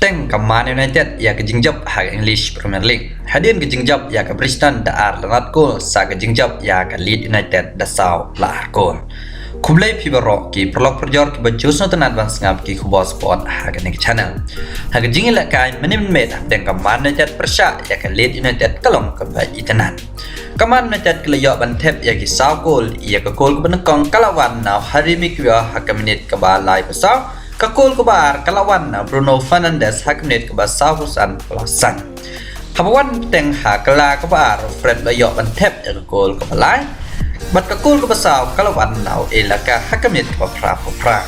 Teng ke Man United ya ke jingjab ha English Premier League. Hadin ke jingjab ya ke Bristol da ar lanat gol sa ke jingjab ya ke Leeds United da saw la gol. Kumlay pibaro ki prolog perjor ki bajus no tan advance ngap ki kubos sport ha ke nek channel. Ha ke jingil kai menim met teng ke Man United persya ya ke Leeds United kalong ke bai itanan. Ke Man United ke leyo ban tep ya ki saw gol ya ke gol ke benekong kalawan now hari mikwa ha ke menit ke balai pesaw. Kakul kebar kalawan Bruno Fernandes hakmenit ke basau husan pelasan. Habawan teng ha kala kebar Fred Bayok bantep ke gol ke balai. Bat kakul ke basau kalawan nau elaka hakmenit ke pra.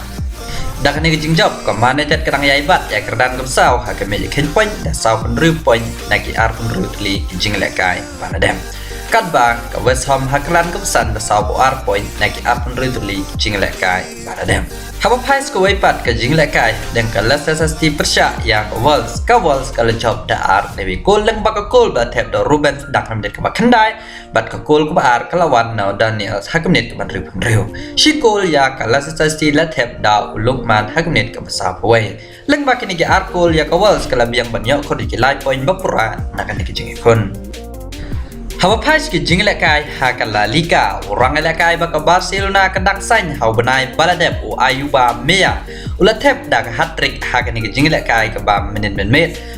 Dak ni ke jingjab ke Man United kedang yaibat ya kerdan ke basau hakmenit ken point da sau penru point nagi ar penru tli jinglekai Banadem. Kadba ke West Ham haklan ke pesan da sau ar point nagi ar penru tli jinglekai Banadem. Haba pais ke waipat ke jinglekai dan ke Leicester City persya yang ke Wolves ke lecop daar lewi gol leng baka gol ba tep do Ruben dak menit ke bakandai bat ke gol ke baar ke lawan now Daniel hakmenit ke bandri penriu shi gol ya ke Leicester City la tep da Lukman hakmenit ke besar pawai leng bakini ke ar gol ya ke Wolves ke labiang banyak ko di lai point bapura nakan ke jingikon. Haba pais ke jinglekai ha ke La Liga orang lekai baka Barcelona kedang sain hau benai baladep u Ayuba Mea ula tep dak hat-trick ha ke ni jinglekai ke ba menit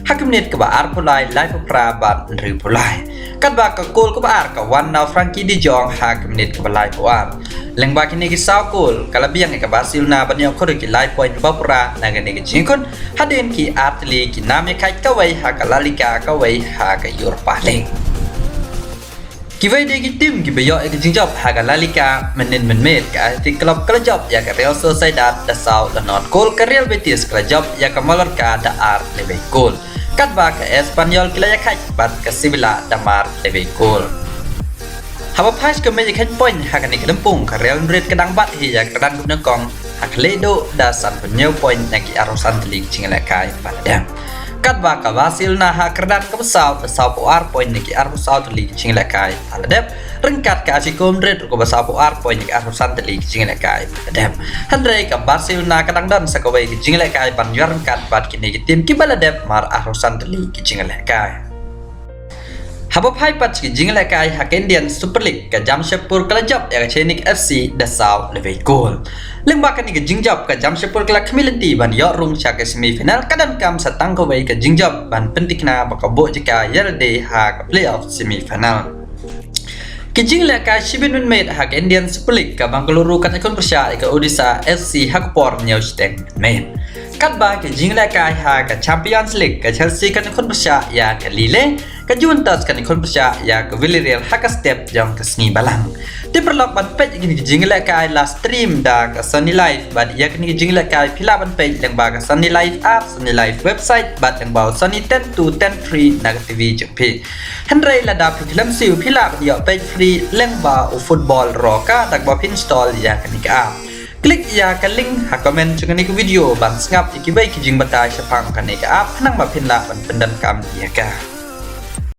ha ke menit ke ba ar pulai lai pra ba nri pulai kat ba ke gol ke ba ar ke wan now Frankie de Jong ha ke menit ke ba lai puar leng ba kini ke saw gol kala biang ke Barcelona banyak ko ke lai point ba pra na ke ni jingkon hadin ki atli ki namnya kai ka wai ha ke La Liga ka wai ha ke Europa League. Kiwai dia tim ki bayo ke jingjab ha ke La Liga menit ke arti klub kelajab ya ke Real Sociedad da saw da not gol ke Real Betis kelajab ya ke Mallorca da ar lebih gol kat ba ke Espanyol kila ya kai bat ke Sevilla da mar lebih gol. Haba pas ke meja kan point ha ke ni Lampung ke Real Madrid kedang bat hi ya kedang guna kong ha ke Ledo da san penyo point nagi arosan telik cingelekai pada kat ba ka Barcelona ha kerdan ke besau puar point niki arusau teli cinglekai aladep rengkat ke Atletico Madrid ko besau puar point niki arusan teli cinglekai aladep Andre ka Barcelona kadang dan sakawai ke cinglekai ban rengkat bat kini ke tim ki baladep mar arusan teli cinglekai. Haba pai pat ki jinglekai ha Indian Super League ke Jamshedpur kelajab ya Chenik FC da saw lebih gol. Lembak ni ke jingjab ke Jamshedpur kelak kemilenti ban yo rung cha ke semifinal kadan kam satang ke wei ke jingjab ban pentikna bakabo jika yerde ha ke playoff semifinal. Ki jinglekai Shibinun Med ha Indian Super League ke Bangalore kan ikon persya ke Odisha FC ha ke Port Newsteng Med. Kat ba ke jinglekai ha ke Champions League ke Chelsea kan ikon persya ya ke Lille ke Juventus kan ikon persya ya ke Villarreal ha ke Step jang ke Sengi Balang. Di perlok ban pej gini ke jinglekai la stream da ke Sunny Live bad ya ke ni jinglekai pila ban pej yang ba ke Sunny Live app Sunny Live website bad yang ba Sunny 10 to 10 free na ke TV jepi. Henry la da film siu pila dia pej free leng ba u football roka tak ba install ya ke ni ke app. Klik ya ke link ha komen chung ni ke video ban ngap iki bai ki jing batai sepang kan ni ke app nang ba pin la ban pendan kam ya ka.